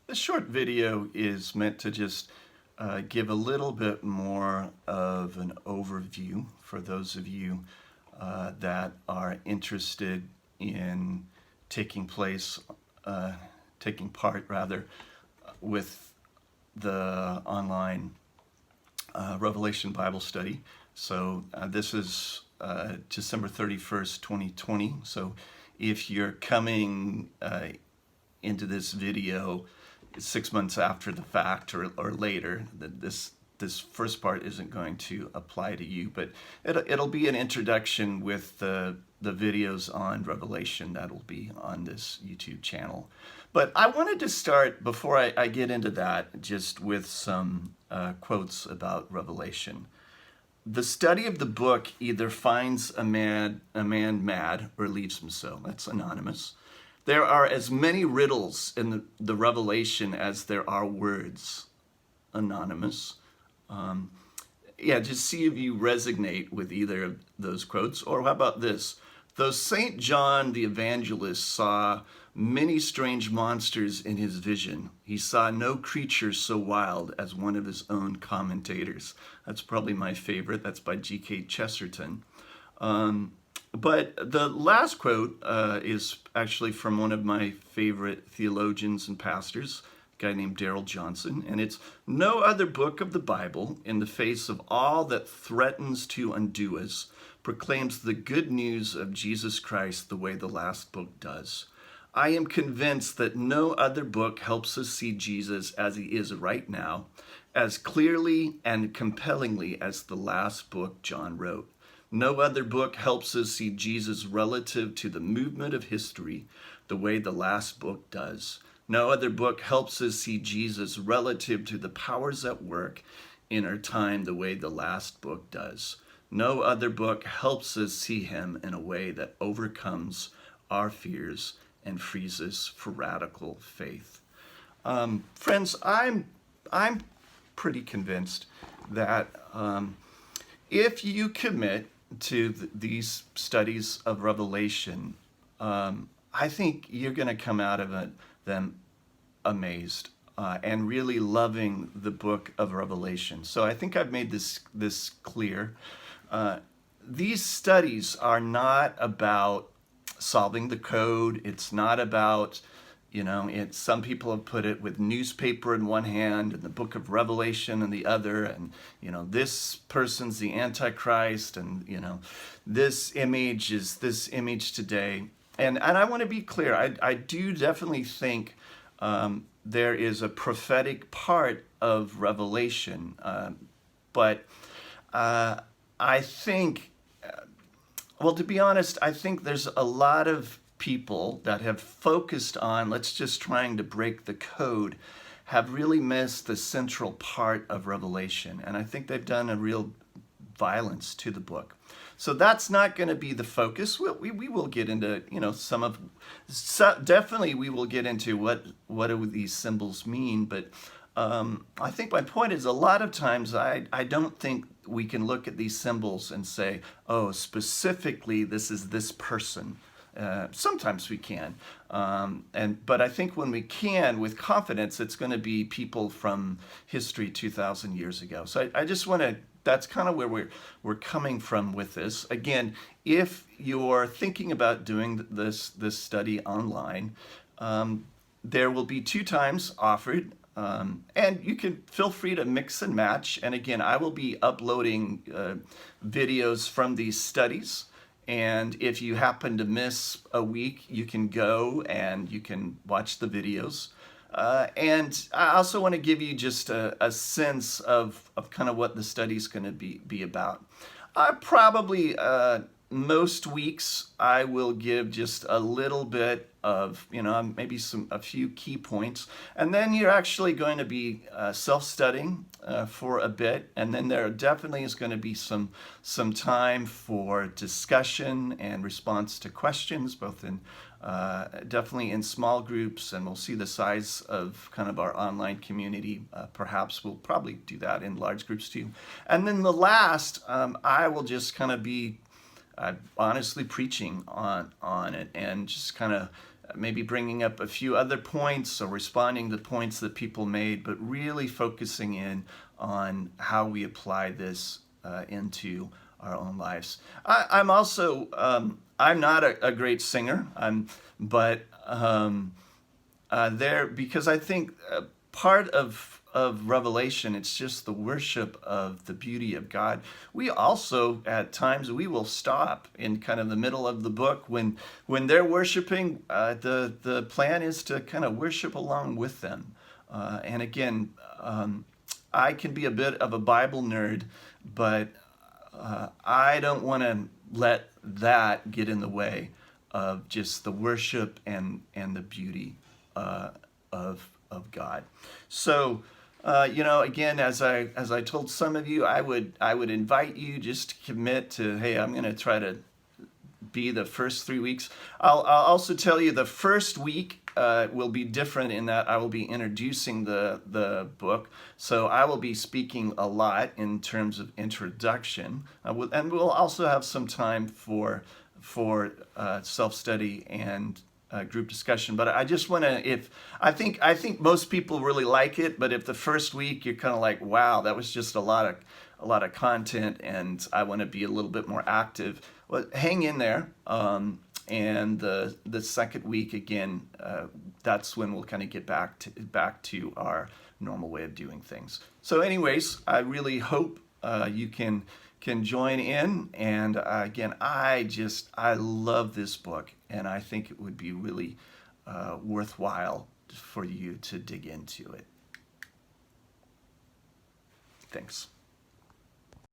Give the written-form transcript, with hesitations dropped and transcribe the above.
This short video is meant to just give a little bit more of an overview for those of you that are interested in taking place, taking part rather, with the online Revelation Bible study. So this is December 31st, 2020. So if you're coming into this video 6 months after the fact or later, this first part isn't going to apply to you, but it'll be an introduction with the videos on Revelation that'll be on this YouTube channel. But I wanted to start, before I get into that, just with some quotes about Revelation. The study of the book either finds a man mad or leaves him so. That's anonymous. There are as many riddles in the Revelation as there are words. Anonymous. Just see if you resonate with either of those quotes. Or how about this? Though St. John the Evangelist saw many strange monsters in his vision, he saw no creature so wild as one of his own commentators. That's probably my favorite. That's by G.K. Chesterton. But the last quote is actually from one of my favorite theologians and pastors, a guy named Darrell Johnson, and it's, "No other book of the Bible, in the face of all that threatens to undo us, proclaims the good news of Jesus Christ the way the last book does. I am convinced that no other book helps us see Jesus as he is right now, as clearly and compellingly as the last book John wrote. No other book helps us see Jesus relative to the movement of history the way the last book does. No other book helps us see Jesus relative to the powers at work in our time the way the last book does. No other book helps us see him in a way that overcomes our fears and frees us for radical faith." Friends, I'm pretty convinced that if you commit to these studies of Revelation, I think you're going to come out of them amazed and really loving the book of Revelation. So I think I've made this clear. These studies are not about solving the code. It's not about, some people have put it with newspaper in one hand and the book of Revelation in the other, and, this person's the Antichrist, and, this image is this image today. And I want to be clear, I do definitely think there is a prophetic part of Revelation, but I think, to be honest, I think there's a lot of people that have focused on, let's just trying to break the code, have really missed the central part of Revelation. And I think they've done a real violence to the book. So that's not going to be the focus. We will get into, definitely we will get into what do these symbols mean. But I think my point is, a lot of times I don't think we can look at these symbols and say, oh, specifically this is this person. Sometimes we can, but I think when we can, with confidence, it's going to be people from history 2,000 years ago. So I just want to, that's kind of where we're coming from with this. Again, if you're thinking about doing this study online, there will be 2 times offered. And you can feel free to mix and match. And again, I will be uploading videos from these studies. And if you happen to miss a week, you can go and you can watch the videos. And I also want to give you just a sense of kind of what the study's going to be about. Probably most weeks I will give just a little bit of, maybe a few key points, and then you're actually going to be self-studying for a bit, and then there definitely is going to be some time for discussion and response to questions, both in definitely in small groups, and we'll see the size of kind of our online community. Perhaps we'll probably do that in large groups too. And then the last, I will just kind of be honestly preaching on it, and just kind of maybe bringing up a few other points or responding to points that people made, but really focusing in on how we apply this into our own lives. I'm also, I'm not a great singer, but there, because I think part of Revelation, it's just the worship of the beauty of God. We also, at times, we will stop in kind of the middle of the book when they're worshiping. The plan is to kind of worship along with them. And again, I can be a bit of a Bible nerd, but I don't want to let that get in the way of just the worship and the beauty of God. So, again, as I told some of you, I would invite you just to commit to, hey, I'm going to try to be the first 3 weeks. I'll also tell you the first week will be different in that I will be introducing the book. So I will be speaking a lot in terms of introduction, and we'll also have some time for self-study and group discussion. But I just want to, I think most people really like it, but if the first week you're kind of like, wow, that was just a lot of content, and I want to be a little bit more active, well, hang in there. And the second week, again, that's when we'll kind of get back to our normal way of doing things. So anyways, I really hope you can join in. And again, I love this book, and I think it would be really worthwhile for you to dig into it. Thanks.